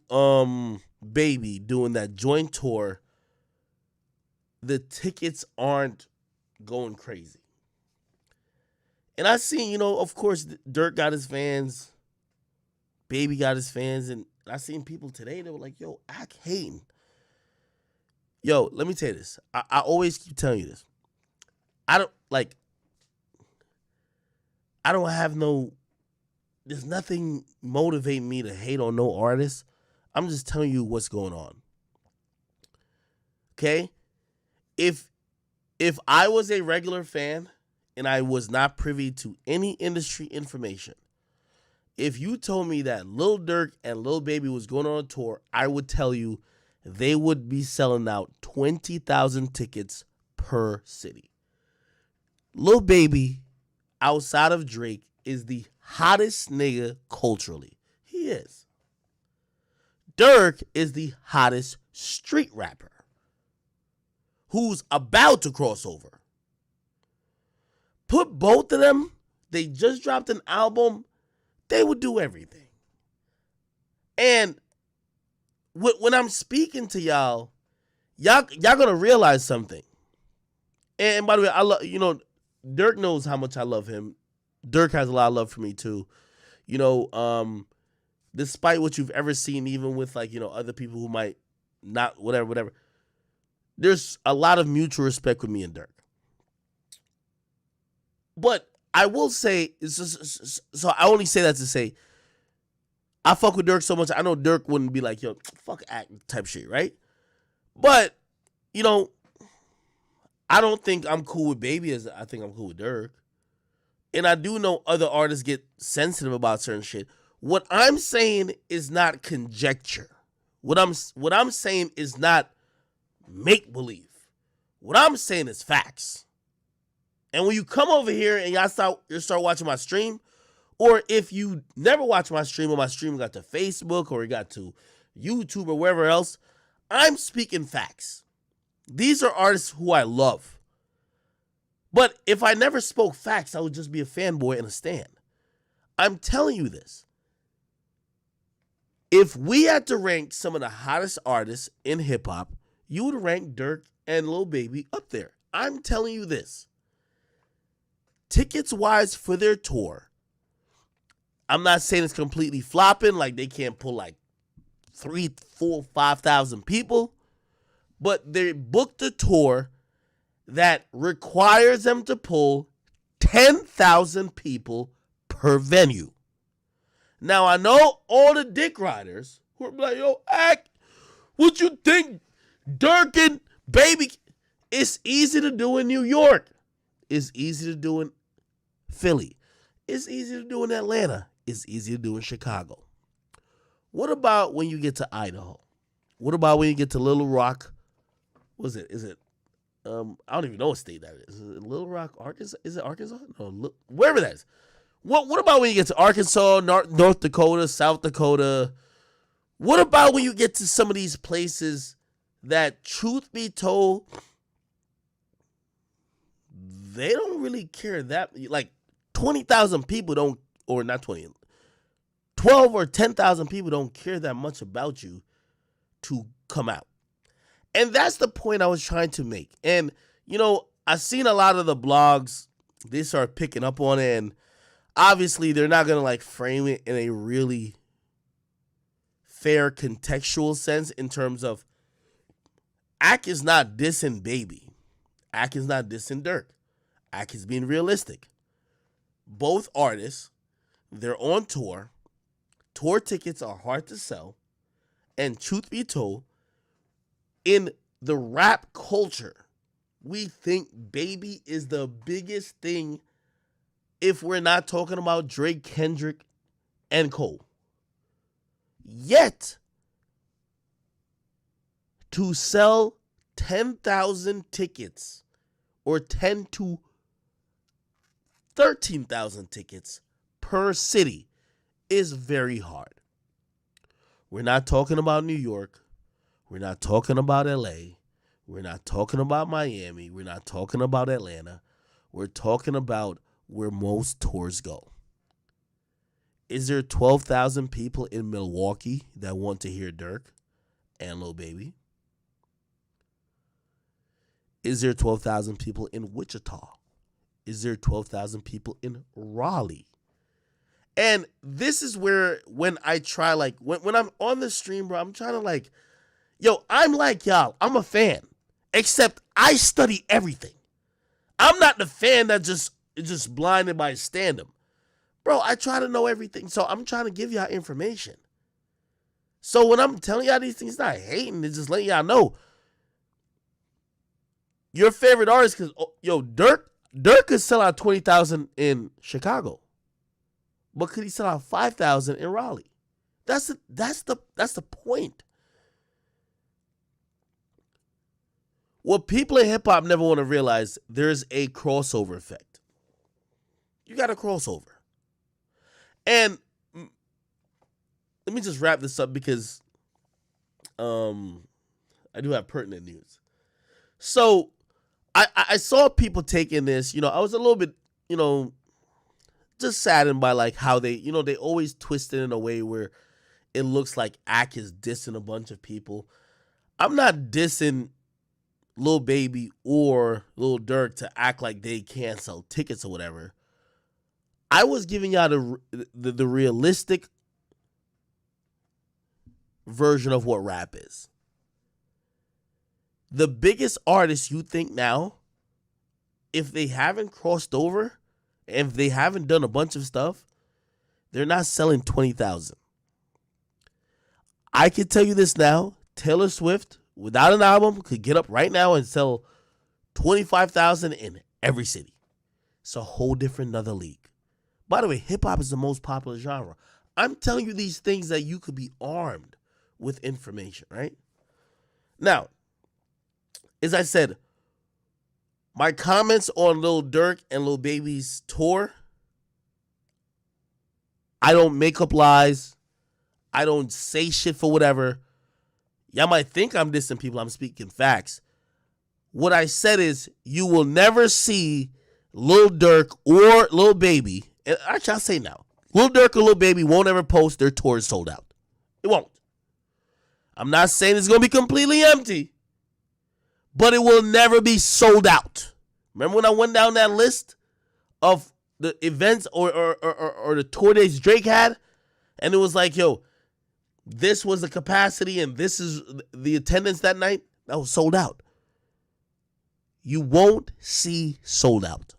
Baby doing that joint tour, the tickets aren't going crazy. And I seen, of course, Dirk got his fans, Baby got his fans, and I seen people today that were like, yo, act hating. Yo, let me tell you this. I always keep telling you this. I don't like I don't have no there's nothing motivating me to hate on no artist. I'm just telling you what's going on. Okay? If I was a regular fan and I was not privy to any industry information, if you told me that Lil Durk and Lil Baby was going on a tour, I would tell you they would be selling out 20,000 tickets per city. Lil Baby, outside of Drake, is the hottest nigga culturally. He is. Durk is the hottest street rapper who's about to cross over. Put both of them, they just dropped an album, they would do everything. And when I'm speaking to y'all gonna realize something. And by the way, I love, Durk knows how much I love him. Durk has a lot of love for me too. Despite what you've ever seen, even with other people who might not, whatever. There's a lot of mutual respect with me and Durk. But I will say, so I only say that to say, I fuck with Durk so much, I know Durk wouldn't be like, yo, fuck act type shit, right? But, I don't think I'm cool with Baby as I think I'm cool with Durk. And I do know other artists get sensitive about certain shit. What I'm saying is not conjecture. What I'm saying is not make believe. What I'm saying is facts. And when you come over here and you start watching my stream, or if you never watch my stream or my stream got to Facebook or it got to YouTube or wherever else, I'm speaking facts. These are artists who I love. But if I never spoke facts, I would just be a fanboy and a stan. I'm telling you this. If we had to rank some of the hottest artists in hip-hop, you would rank Durk and Lil Baby up there. I'm telling you this. Tickets-wise for their tour, I'm not saying it's completely flopping, like they can't pull like 3, 4, 5,000 people, but they booked a tour that requires them to pull 10,000 people per venue. Now, I know all the dick riders who are like, yo, act, what you think, Durk and Baby? It's easy to do in New York. It's easy to do in Philly. It's easy to do in Atlanta. It's easy to do in Chicago. What about when you get to Idaho? What about when you get to Little Rock? What is it? I don't even know what state that is. Is it Little Rock, Arkansas? Is it Arkansas? No, wherever that is. What about when you get to Arkansas, North Dakota, South Dakota? What about when you get to some of these places that, truth be told, they don't really care that, like 20,000 people don't, or not 20, 12 or 10,000 people don't care that much about you to come out. And that's the point I was trying to make. And, I've seen a lot of the blogs, they start picking up on it, and obviously they're not going to frame it in a really fair contextual sense in terms of Ak is not dissing Baby. Ak is not dissing Durk. Ak is being realistic. Both artists, they're on tour. Tour tickets are hard to sell. And truth be told, in the rap culture, we think Baby is the biggest thing if we're not talking about Drake, Kendrick, and Cole. Yet, to sell 10,000 tickets or 10 to 13,000 tickets per city is very hard. We're not talking about New York. We're not talking about LA. We're not talking about Miami. We're not talking about Atlanta. We're talking about where most tours go. Is there 12,000 people in Milwaukee that want to hear Durk and Lil Baby? Is there 12,000 people in Wichita? Is there 12,000 people in Raleigh? And this is where when I try, like, when I'm on the stream, bro, I'm trying to, like, yo, I'm like y'all. I'm a fan. Except I study everything. I'm not the fan that just blinded by stand-up. Bro, I try to know everything. So I'm trying to give y'all information. So when I'm telling y'all these things, it's not hating. It's just letting y'all know. Your favorite artist, because, yo, Durk could sell out 20,000 in Chicago. But could he sell out 5,000 in Raleigh? That's the point. What people in hip hop never want to realize, there's a crossover effect. You got a crossover. And let me just wrap this up because I do have pertinent news. So I saw people taking this, I was a little bit, just saddened by like how they always twist it in a way where it looks like Ak is dissing a bunch of people. I'm not dissing Lil Baby or Lil Durk to act like they can't sell tickets or whatever. I was giving y'all the realistic version of what rap is. The biggest artists you think now, if they haven't crossed over, and if they haven't done a bunch of stuff, they're not selling 20,000. I can tell you this now, Taylor Swift, without an album, could get up right now and sell 25,000 in every city. It's a whole different another league. By the way, hip-hop is the most popular genre. I'm telling you these things that you could be armed with information, right? Now, as I said, my comments on Lil Durk and Lil Baby's tour, I don't make up lies. I don't say shit for whatever. Y'all might think I'm dissing people. I'm speaking facts. What I said is you will never see Lil Durk or Lil Baby. And actually, I'll say now. Lil Durk or Lil Baby won't ever post their tour is sold out. It won't. I'm not saying it's going to be completely empty, but it will never be sold out. Remember when I went down that list of the events or the tour dates Drake had? And it was like, yo, this was the capacity and this is the attendance that night. That was sold out. You won't see sold out.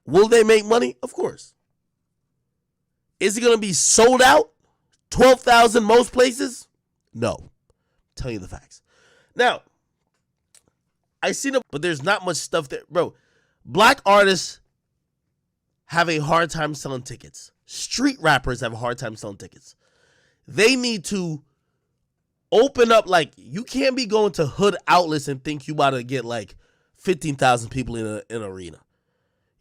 Will they make money? Of course. Is it going to be sold out? 12,000 most places? No. I'm telling you the facts. Now, I seen it, but there's not much stuff there. Bro, black artists have a hard time selling tickets. Street rappers have a hard time selling tickets. They need to open up, like, you can't be going to hood outlets and think you about to get, like, 15,000 people in an arena.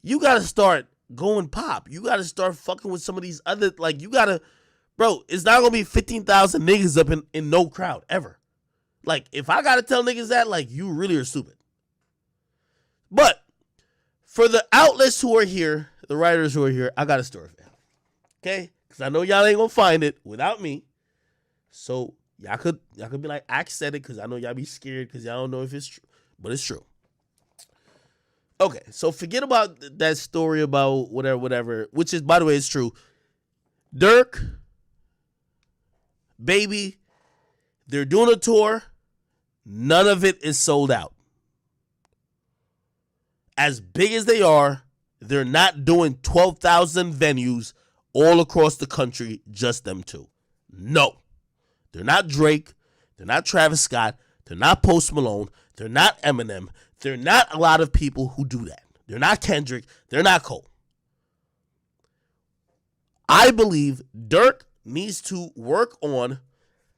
You got to start going pop. You got to start fucking with some of these other, like, you got to, bro, it's not going to be 15,000 niggas up in no crowd, ever. Like, if I got to tell niggas that, like, you really are stupid. But for the outlets who are here, the writers who are here, I got a story for y'all. Okay? Because I know y'all ain't going to find it without me. So y'all could be like, I said it because I know y'all be scared because y'all don't know if it's true. But it's true. Okay, so forget about that story about whatever, which is, by the way, it's true. Durk, Baby, they're doing a tour. None of it is sold out. As big as they are, they're not doing 12,000 venues all across the country, just them two. No. They're not Drake. They're not Travis Scott. They're not Post Malone. They're not Eminem. They're not a lot of people who do that. They're not Kendrick. They're not Cole. I believe Durk needs to work on,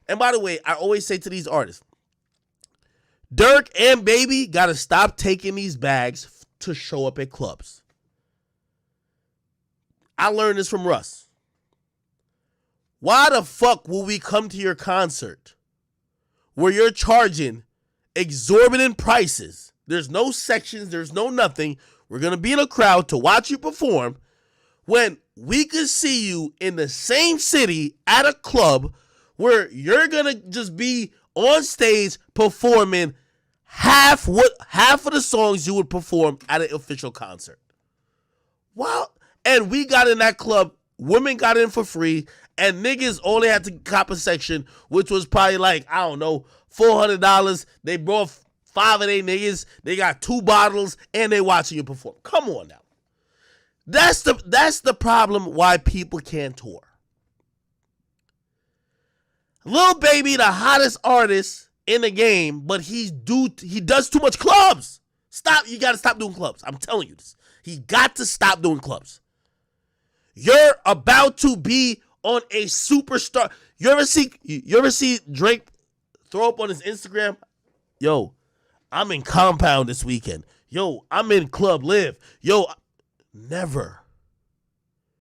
and by the way, I always say to these artists, Durk and Baby got to stop taking these bags to show up at clubs. I learned this from Russ. Why the fuck will we come to your concert where you're charging exorbitant prices? There's no sections. There's no nothing. We're going to be in a crowd to watch you perform. when we could see you in the same city at a club where you're gonna just be on stage performing half of the songs you would perform at an official concert. Wow. And we got in that club, women got in for free, and niggas only had to cop a section, which was probably like, I don't know, $400. They brought 5 of they niggas, they got 2 bottles, and they watching you perform. Come on now. That's the problem why people can't tour. Lil Baby, the hottest artist in the game, but he does too much clubs. Stop, you gotta stop doing clubs. I'm telling you this. He got to stop doing clubs. You're about to be on a superstar. You ever see Drake throw up on his Instagram? Yo, I'm in Compound this weekend. Yo, I'm in Club Live. Yo, never.